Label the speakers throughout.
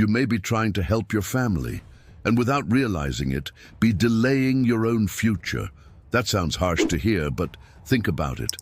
Speaker 1: You may be trying to help your family, and without realizing it, be delaying your own future. That sounds harsh to hear, but think about it.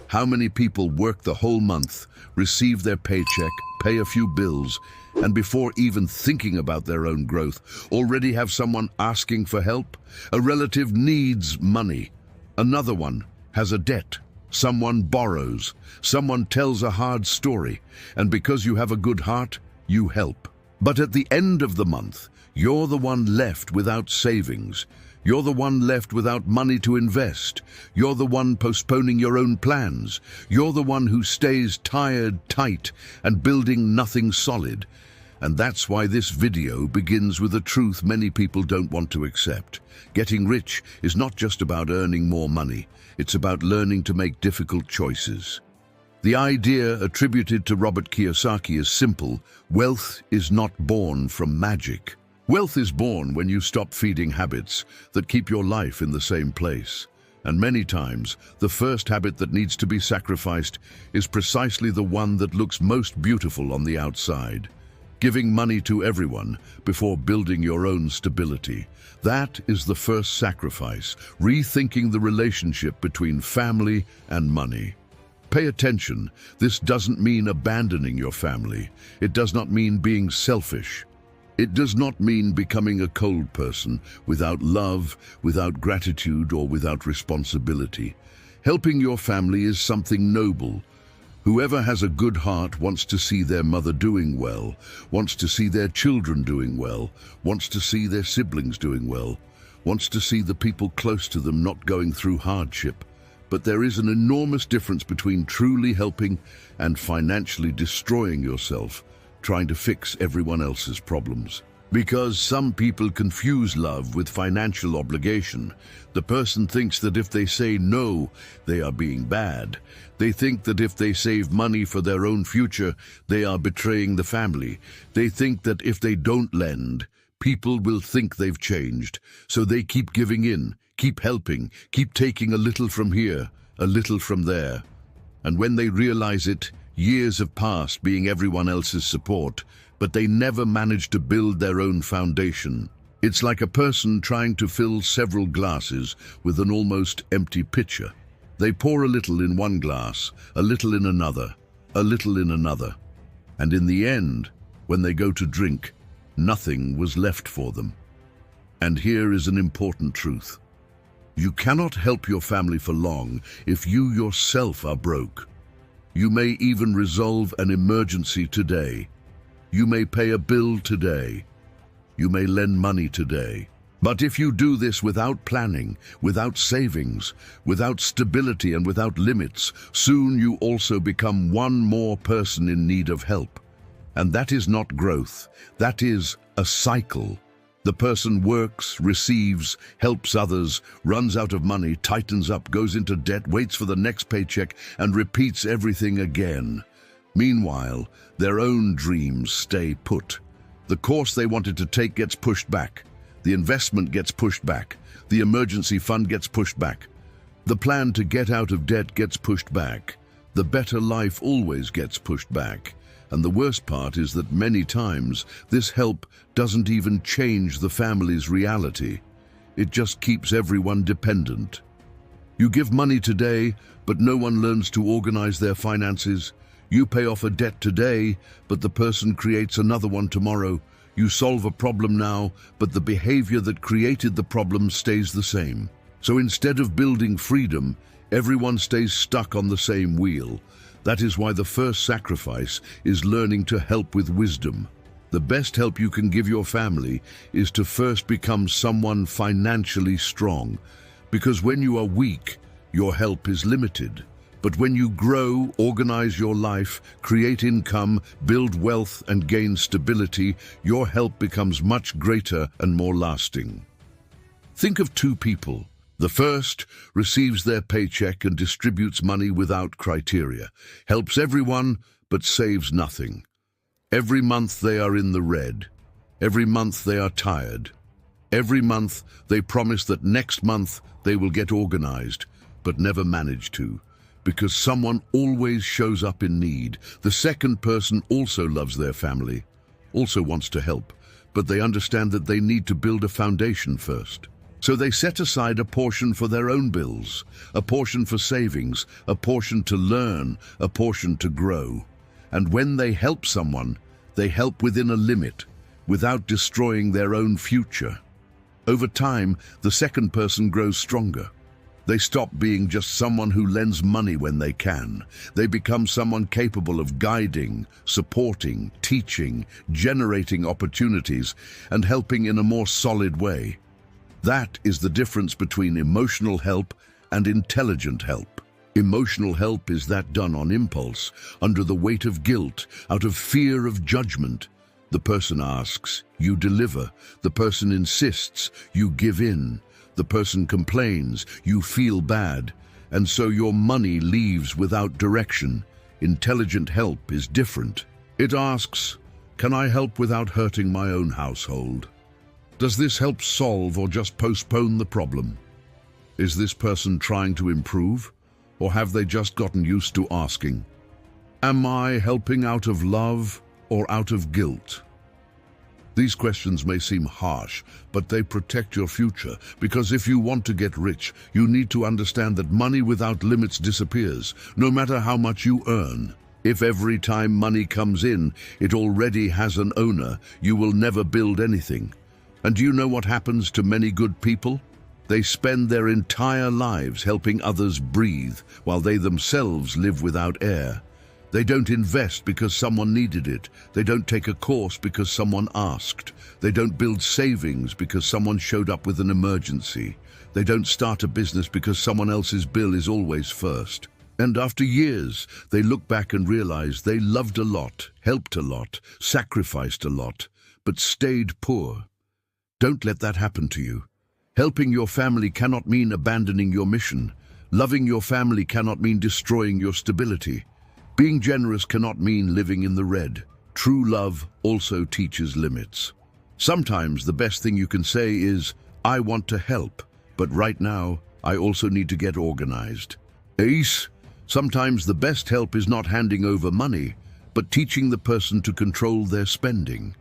Speaker 1: How many people work the whole month, receive their paycheck, pay a few bills, and before even thinking about their own growth, already have someone asking for help? A relative needs money. Another one has a debt. Someone borrows. Someone tells a hard story. And because you have a good heart, you help. But at the end of the month, you're the one left without savings. You're the one left without money to invest. You're the one postponing your own plans. You're the one who stays tired, tight, and building nothing solid. And that's why this video begins with a truth many people don't want to accept. Getting rich is not just about earning more money. It's about learning to make difficult choices. The idea attributed to Robert Kiyosaki is simple. Wealth is not born from magic. Wealth is born when you stop feeding habits that keep your life in the same place. And many times, the first habit that needs to be sacrificed is precisely the one that looks most beautiful on the outside. Giving money to everyone before building your own stability. That is the first sacrifice, rethinking the relationship between family and money. Pay attention, this doesn't mean abandoning your family. It does not mean being selfish. It does not mean becoming a cold person, without love, without gratitude, or without responsibility. Helping your family is something noble. Whoever has a good heart wants to see their mother doing well, wants to see their children doing well, wants to see their siblings doing well, wants to see the people close to them not going through hardship. But there is an enormous difference between truly helping and financially destroying yourself, trying to fix everyone else's problems. Because some people confuse love with financial obligation. The person thinks that if they say no, they are being bad. They think that if they save money for their own future, they are betraying the family. They think that if they don't lend, people will think they've changed. So they keep giving in, keep helping, keep taking a little from here, a little from there. And when they realize it, years have passed being everyone else's support, but they never managed to build their own foundation. It's like a person trying to fill several glasses with an almost empty pitcher. They pour a little in one glass, a little in another, a little in another. And in the end, when they go to drink, nothing was left for them. And here is an important truth. You cannot help your family for long if you yourself are broke. You may even resolve an emergency today. You may pay a bill today. You may lend money today. But if you do this without planning, without savings, without stability and without limits, soon you also become one more person in need of help. And that is not growth. That is a cycle. The person works, receives, helps others, runs out of money, tightens up, goes into debt, waits for the next paycheck, and repeats everything again. Meanwhile, their own dreams stay put. The course they wanted to take gets pushed back. The investment gets pushed back. The emergency fund gets pushed back. The plan to get out of debt gets pushed back. The better life always gets pushed back. And the worst part is that many times this help doesn't even change the family's reality. It just keeps everyone dependent. You give money today, but no one learns to organize their finances. You pay off a debt today, but the person creates another one tomorrow. You solve a problem now, but the behavior that created the problem stays the same. So instead of building freedom, everyone stays stuck on the same wheel. That is why the first sacrifice is learning to help with wisdom. The best help you can give your family is to first become someone financially strong. Because when you are weak, your help is limited. But when you grow, organize your life, create income, build wealth, and gain stability, your help becomes much greater and more lasting. Think of two people. The first receives their paycheck and distributes money without criteria, helps everyone but saves nothing. Every month they are in the red. Every month they are tired. Every month they promise that next month they will get organized, but never manage to, because someone always shows up in need. The second person also loves their family, also wants to help, but they understand that they need to build a foundation first. So they set aside a portion for their own bills, a portion for savings, a portion to learn, a portion to grow. And when they help someone, they help within a limit, without destroying their own future. Over time, the second person grows stronger. They stop being just someone who lends money when they can. They become someone capable of guiding, supporting, teaching, generating opportunities, and helping in a more solid way. That is the difference between emotional help and intelligent help. Emotional help is that done on impulse, under the weight of guilt, out of fear of judgment. The person asks, you deliver. The person insists, you give in. The person complains, you feel bad. And so your money leaves without direction. Intelligent help is different. It asks, can I help without hurting my own household? Does this help solve or just postpone the problem? Is this person trying to improve, or have they just gotten used to asking? Am I helping out of love or out of guilt? These questions may seem harsh, but they protect your future, because if you want to get rich, you need to understand that money without limits disappears, no matter how much you earn. If every time money comes in, it already has an owner, you will never build anything. And do you know what happens to many good people? They spend their entire lives helping others breathe, while they themselves live without air. They don't invest because someone needed it. They don't take a course because someone asked. They don't build savings because someone showed up with an emergency. They don't start a business because someone else's bill is always first. And after years, they look back and realize they loved a lot, helped a lot, sacrificed a lot, but stayed poor. Don't let that happen to you. Helping your family cannot mean abandoning your mission. Loving your family cannot mean destroying your stability. Being generous cannot mean living in the red. True love also teaches limits. Sometimes the best thing you can say is, I want to help, but right now, I also need to get organized. Ace, sometimes the best help is not handing over money, but teaching the person to control their spending.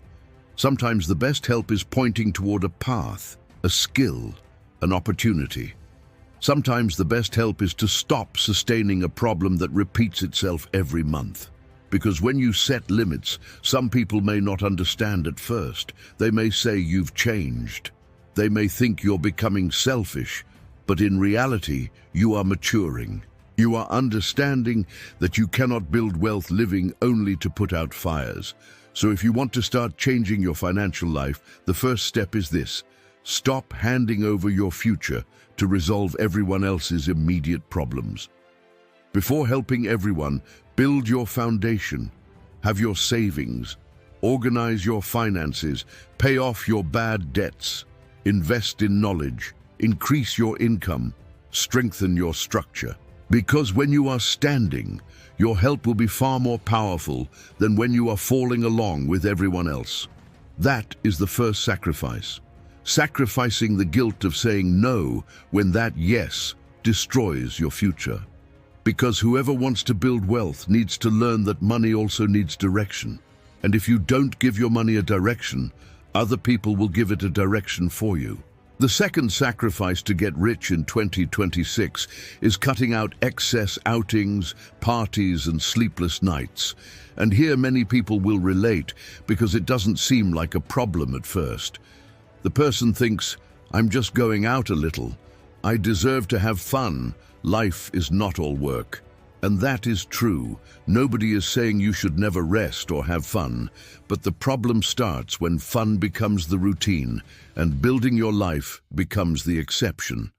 Speaker 1: Sometimes the best help is pointing toward a path, a skill, an opportunity. Sometimes the best help is to stop sustaining a problem that repeats itself every month. Because when you set limits, some people may not understand at first. They may say you've changed. They may think you're becoming selfish, but in reality, you are maturing. You are understanding that you cannot build wealth living only to put out fires. So if you want to start changing your financial life, the first step is this. Stop handing over your future to resolve everyone else's immediate problems. Before helping everyone, build your foundation, have your savings, organize your finances, pay off your bad debts, invest in knowledge, increase your income, strengthen your structure. Because when you are standing, your help will be far more powerful than when you are falling along with everyone else. That is the first sacrifice. Sacrificing the guilt of saying no when that yes destroys your future. Because whoever wants to build wealth needs to learn that money also needs direction. And if you don't give your money a direction, other people will give it a direction for you. The second sacrifice to get rich in 2026 is cutting out excess outings, parties, and sleepless nights. And here many people will relate because it doesn't seem like a problem at first. The person thinks, I'm just going out a little. I deserve to have fun. Life is not all work. And that is true. Nobody is saying you should never rest or have fun, but the problem starts when fun becomes the routine and building your life becomes the exception.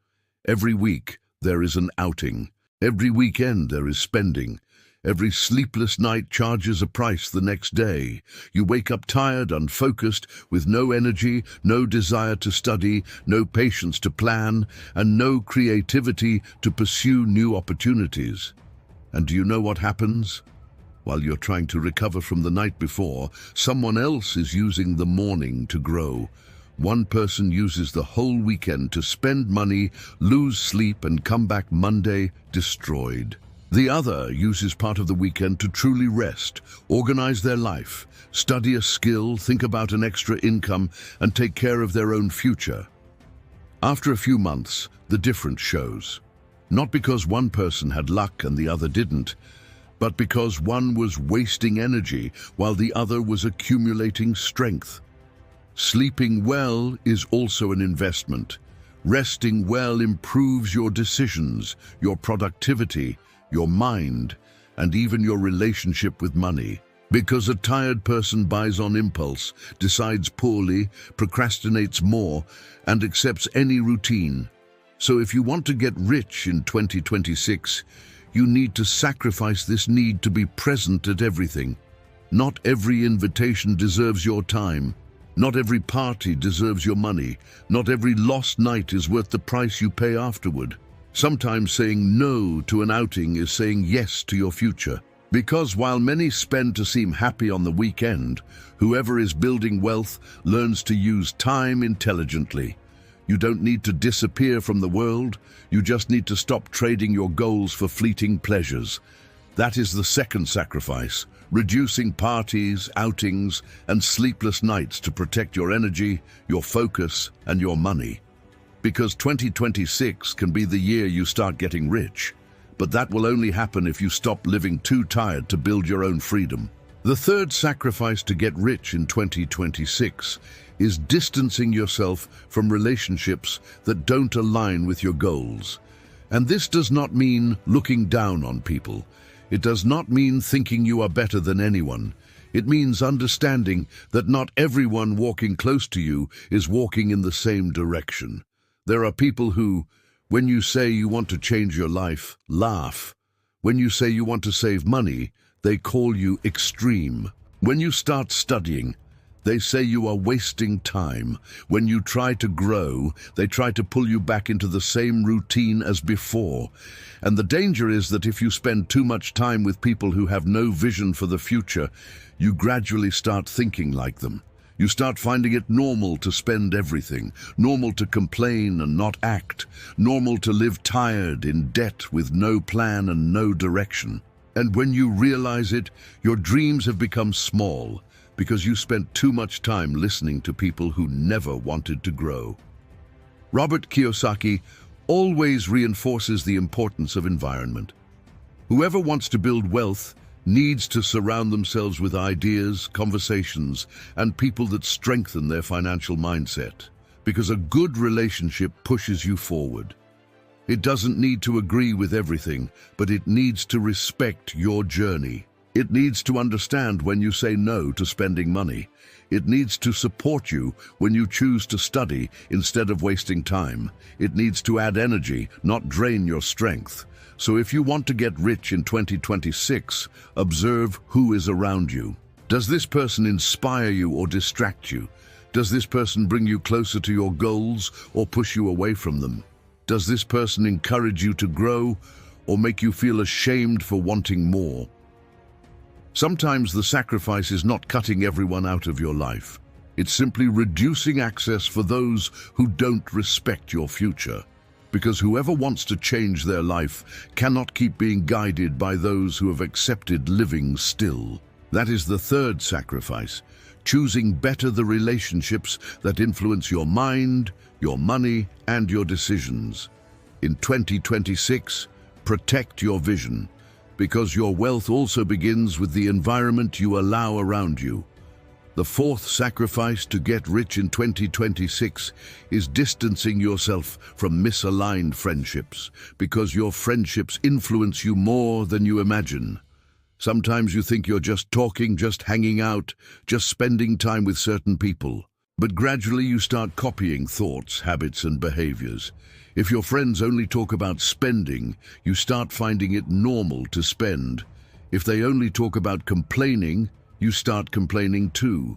Speaker 1: Every week there is an outing. Every weekend there is spending. Every sleepless night charges a price the next day. You wake up tired, unfocused, with no energy, no desire to study, no patience to plan, and no creativity to pursue new opportunities. And do you know what happens? While you're trying to recover from the night before, someone else is using the morning to grow. One person uses the whole weekend to spend money, lose sleep, and come back Monday destroyed. The other uses part of the weekend to truly rest, organize their life, study a skill, think about an extra income, and take care of their own future. After a few months, the difference shows. Not because one person had luck and the other didn't, but because one was wasting energy while the other was accumulating strength. Sleeping well is also an investment. Resting well improves your decisions, your productivity, your mind, and even your relationship with money. Because a tired person buys on impulse, decides poorly, procrastinates more, and accepts any routine. So if you want to get rich in 2026, you need to sacrifice this need to be present at everything. Not every invitation deserves your time. Not every party deserves your money. Not every lost night is worth the price you pay afterward. Sometimes saying no to an outing is saying yes to your future. Because while many spend to seem happy on the weekend, whoever is building wealth learns to use time intelligently. You don't need to disappear from the world, you just need to stop trading your goals for fleeting pleasures. That is the second sacrifice, reducing parties, outings, and sleepless nights to protect your energy, your focus, and your money. Because 2026 can be the year you start getting rich. But that will only happen if you stop living too tired to build your own freedom. The third sacrifice to get rich in 2026 is distancing yourself from relationships that don't align with your goals. And this does not mean looking down on people. It does not mean thinking you are better than anyone. It means understanding that not everyone walking close to you is walking in the same direction. There are people who, when you say you want to change your life, laugh. When you say you want to save money, they call you extreme. When you start studying, they say you are wasting time. When you try to grow, they try to pull you back into the same routine as before. And the danger is that if you spend too much time with people who have no vision for the future, you gradually start thinking like them. You start finding it normal to spend everything, normal to complain and not act, normal to live tired, in debt, with no plan and no direction. And when you realize it, your dreams have become small because you spent too much time listening to people who never wanted to grow. Robert Kiyosaki always reinforces the importance of environment. Whoever wants to build wealth needs to surround themselves with ideas, conversations, and people that strengthen their financial mindset, because a good relationship pushes you forward. It doesn't need to agree with everything, but it needs to respect your journey. It needs to understand when you say no to spending money. It needs to support you when you choose to study instead of wasting time. It needs to add energy, not drain your strength. So if you want to get rich in 2026, observe who is around you. Does this person inspire you or distract you? Does this person bring you closer to your goals or push you away from them? Does this person encourage you to grow or make you feel ashamed for wanting more? Sometimes the sacrifice is not cutting everyone out of your life. It's simply reducing access for those who don't respect your future. Because whoever wants to change their life cannot keep being guided by those who have accepted living still. That is the third sacrifice, choosing better the relationships that influence your mind, your money, and your decisions. In 2026, protect your vision, because your wealth also begins with the environment you allow around you. The fourth sacrifice to get rich in 2026 is distancing yourself from misaligned friendships, because your friendships influence you more than you imagine. Sometimes you think you're just talking, just hanging out, just spending time with certain people. But gradually you start copying thoughts, habits, and behaviors. If your friends only talk about spending, you start finding it normal to spend. If they only talk about complaining, you start complaining too.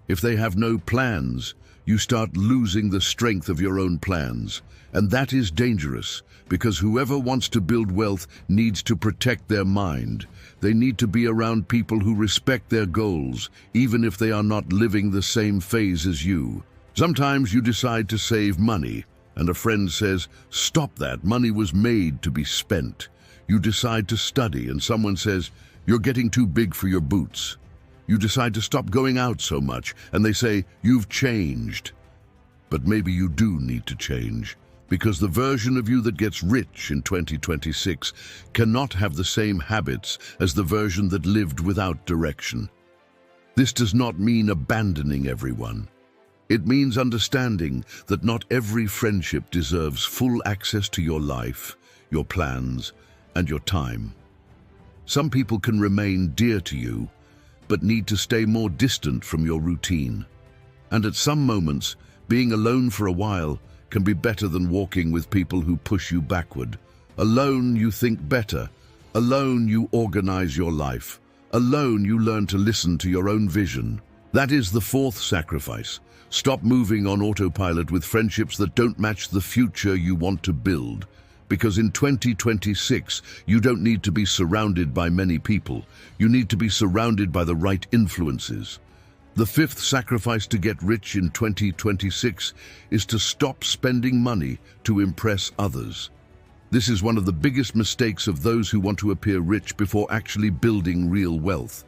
Speaker 1: If they have no plans, you start losing the strength of your own plans. And that is dangerous, because whoever wants to build wealth needs to protect their mind. They need to be around people who respect their goals, even if they are not living the same phase as you. Sometimes you decide to save money, and a friend says, "Stop that, money was made to be spent." You decide to study and someone says, "You're getting too big for your boots." You decide to stop going out so much and they say, "You've changed." But maybe you do need to change, because the version of you that gets rich in 2026 cannot have the same habits as the version that lived without direction. This does not mean abandoning everyone. It means understanding that not every friendship deserves full access to your life, your plans, and your time. Some people can remain dear to you, but need to stay more distant from your routine. And at some moments, being alone for a while can be better than walking with people who push you backward. Alone, you think better. Alone, you organize your life. Alone, you learn to listen to your own vision. That is the fourth sacrifice. Stop moving on autopilot with friendships that don't match the future you want to build. Because in 2026, you don't need to be surrounded by many people. You need to be surrounded by the right influences. The fifth sacrifice to get rich in 2026 is to stop spending money to impress others. This is one of the biggest mistakes of those who want to appear rich before actually building real wealth.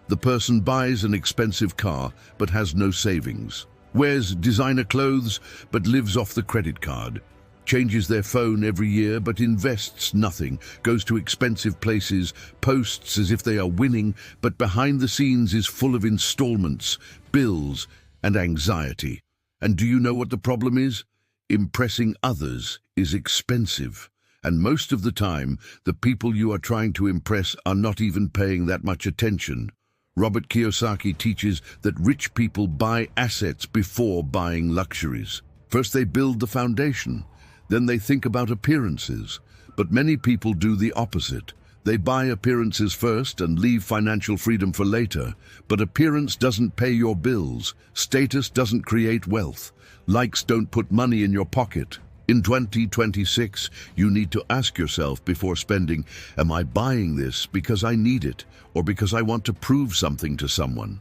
Speaker 1: The person buys an expensive car but has no savings, wears designer clothes but lives off the credit card, changes their phone every year but invests nothing, goes to expensive places, posts as if they are winning, but behind the scenes is full of installments, bills, and anxiety. And do you know what the problem is? Impressing others is expensive. And most of the time, the people you are trying to impress are not even paying that much attention. Robert Kiyosaki teaches that rich people buy assets before buying luxuries. First they build the foundation, then they think about appearances. But many people do the opposite. They buy appearances first and leave financial freedom for later. But appearance doesn't pay your bills. Status doesn't create wealth. Likes don't put money in your pocket. In 2026, you need to ask yourself before spending, am I buying this because I need it or because I want to prove something to someone?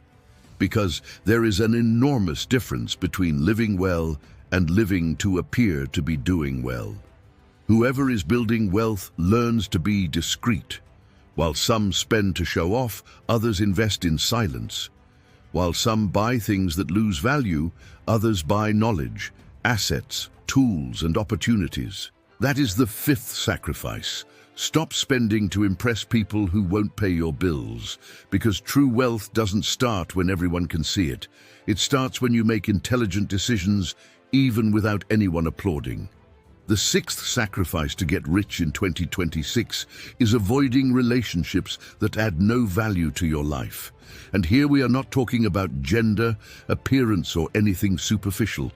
Speaker 1: Because there is an enormous difference between living well and living to appear to be doing well. Whoever is building wealth learns to be discreet. While some spend to show off, others invest in silence. While some buy things that lose value, others buy knowledge, assets, tools, and opportunities. That is the fifth sacrifice. Stop spending to impress people who won't pay your bills, because true wealth doesn't start when everyone can see it. It starts when you make intelligent decisions, even without anyone applauding. The sixth sacrifice to get rich in 2026 is avoiding relationships that add no value to your life. And here we are not talking about gender, appearance, or anything superficial.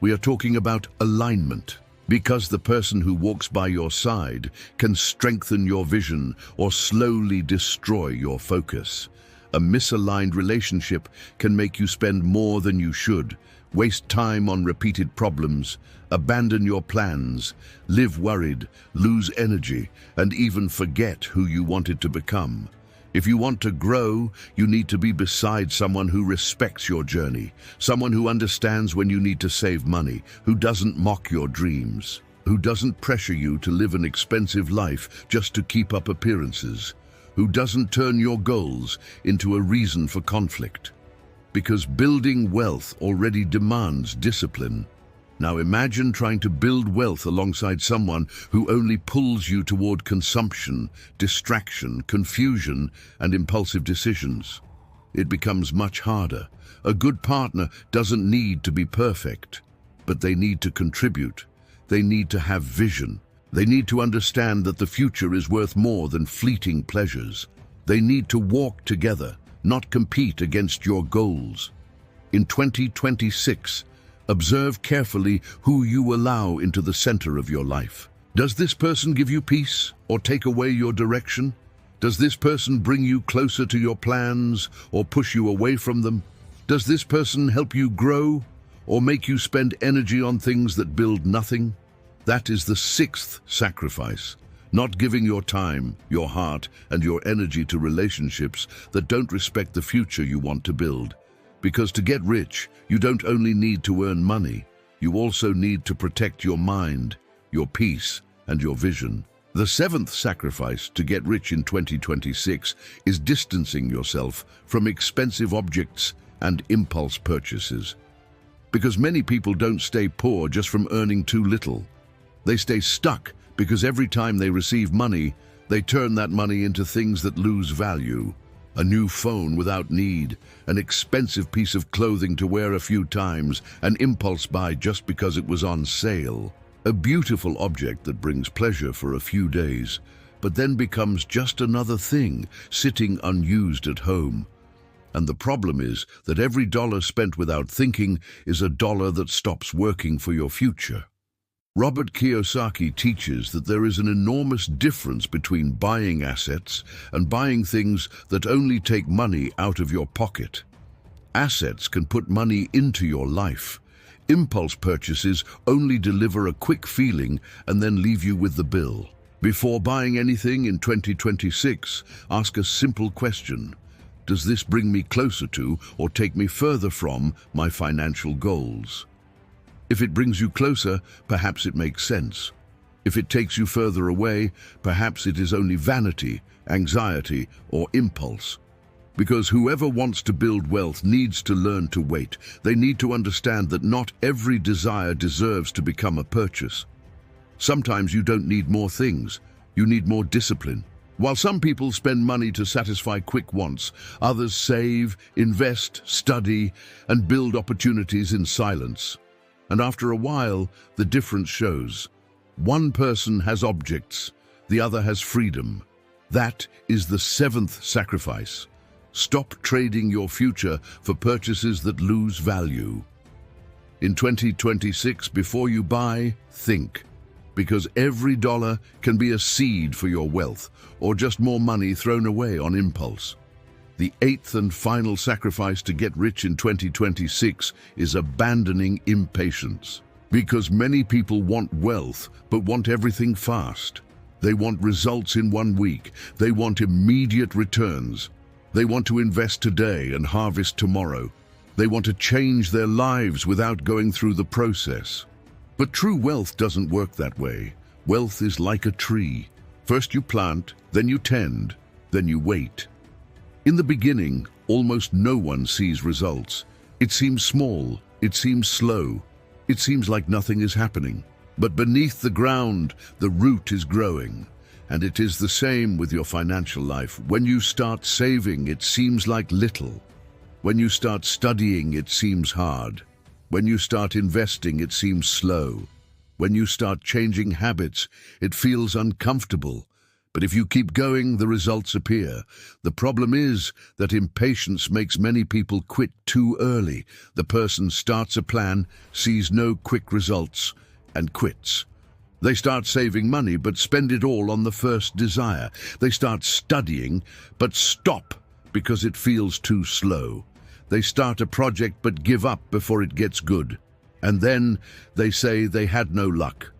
Speaker 1: We are talking about alignment, because the person who walks by your side can strengthen your vision or slowly destroy your focus. A misaligned relationship can make you spend more than you should, waste time on repeated problems, abandon your plans, live worried, lose energy, and even forget who you wanted to become. If you want to grow, you need to be beside someone who respects your journey, someone who understands when you need to save money, who doesn't mock your dreams, who doesn't pressure you to live an expensive life just to keep up appearances, who doesn't turn your goals into a reason for conflict. Because building wealth already demands discipline. Now imagine trying to build wealth alongside someone who only pulls you toward consumption, distraction, confusion, and impulsive decisions. It becomes much harder. A good partner doesn't need to be perfect, but they need to contribute. They need to have vision. They need to understand that the future is worth more than fleeting pleasures. They need to walk together, not compete against your goals. In 2026, observe carefully who you allow into the center of your life. Does this person give you peace or take away your direction? Does this person bring you closer to your plans or push you away from them? Does this person help you grow or make you spend energy on things that build nothing? That is the sixth sacrifice. Not giving your time, your heart, and your energy to relationships that don't respect the future you want to build. Because to get rich, you don't only need to earn money, you also need to protect your mind, your peace, and your vision. The seventh sacrifice to get rich in 2026 is distancing yourself from expensive objects and impulse purchases. Because many people don't stay poor just from earning too little. They stay stuck because every time they receive money, they turn that money into things that lose value. A new phone without need, an expensive piece of clothing to wear a few times, an impulse buy just because it was on sale. A beautiful object that brings pleasure for a few days, but then becomes just another thing sitting unused at home. And the problem is that every dollar spent without thinking is a dollar that stops working for your future. Robert Kiyosaki teaches that there is an enormous difference between buying assets and buying things that only take money out of your pocket. Assets can put money into your life. Impulse purchases only deliver a quick feeling and then leave you with the bill. Before buying anything in 2026, ask a simple question. Does this bring me closer to or take me further from my financial goals? If it brings you closer, perhaps it makes sense. If it takes you further away, perhaps it is only vanity, anxiety, or impulse. Because whoever wants to build wealth needs to learn to wait. They need to understand that not every desire deserves to become a purchase. Sometimes you don't need more things. You need more discipline. While some people spend money to satisfy quick wants, others save, invest, study, and build opportunities in silence. And after a while, the difference shows. One person has objects, the other has freedom. That is the seventh sacrifice. Stop trading your future for purchases that lose value. In 2026, before you buy, think. Because every dollar can be a seed for your wealth, or just more money thrown away on impulse. The eighth and final sacrifice to get rich in 2026 is abandoning impatience. Because many people want wealth, but want everything fast. They want results in 1 week. They want immediate returns. They want to invest today and harvest tomorrow. They want to change their lives without going through the process. But true wealth doesn't work that way. Wealth is like a tree. First you plant, then you tend, then you wait. In the beginning, almost no one sees results. It seems small, it seems slow, it seems like nothing is happening. But beneath the ground, the root is growing. And it is the same with your financial life. When you start saving, it seems like little. When you start studying, it seems hard. When you start investing, it seems slow. When you start changing habits, it feels uncomfortable. But if you keep going, the results appear. The problem is that impatience makes many people quit too early. The person starts a plan, sees no quick results, and quits. They start saving money, but spend it all on the first desire. They start studying, but stop because it feels too slow. They start a project, but give up before it gets good. And then they say they had no luck.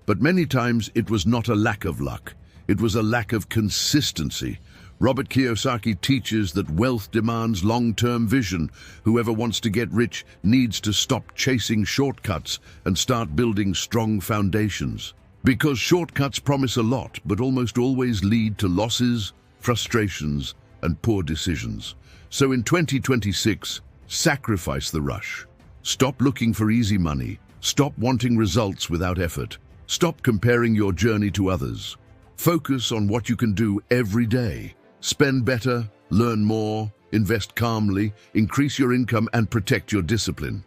Speaker 1: But many times it was not a lack of luck. It was a lack of consistency. Robert Kiyosaki teaches that wealth demands long-term vision. Whoever wants to get rich needs to stop chasing shortcuts and start building strong foundations. Because shortcuts promise a lot, but almost always lead to losses, frustrations, and poor decisions. So in 2026, sacrifice the rush. Stop looking for easy money. Stop wanting results without effort. Stop comparing your journey to others. Focus on what you can do every day. Spend better, learn more, invest calmly, increase your income, and protect your discipline.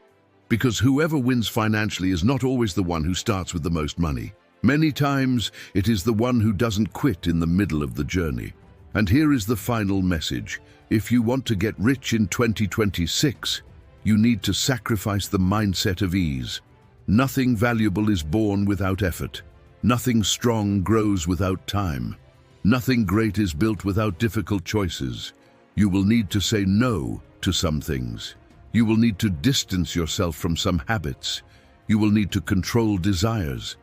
Speaker 1: Because whoever wins financially is not always the one who starts with the most money. Many times, it is the one who doesn't quit in the middle of the journey. And here is the final message. If you want to get rich in 2026, you need to sacrifice the mindset of ease. Nothing valuable is born without effort. Nothing strong grows without time. Nothing great is built without difficult choices. You will need to say no to some things. You will need to distance yourself from some habits. You will need to control desires.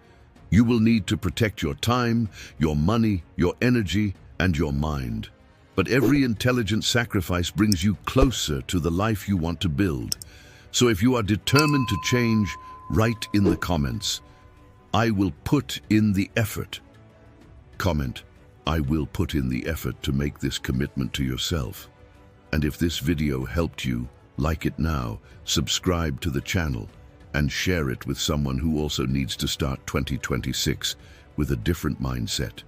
Speaker 1: You will need to protect your time, your money, your energy, and your mind. But every intelligent sacrifice brings you closer to the life you want to build. So if you are determined to change, write in the comments, "I will put in the effort." Comment, "I will put in the effort to make this commitment to yourself." And if this video helped you, like it now, subscribe to the channel, and share it with someone who also needs to start 2026 with a different mindset.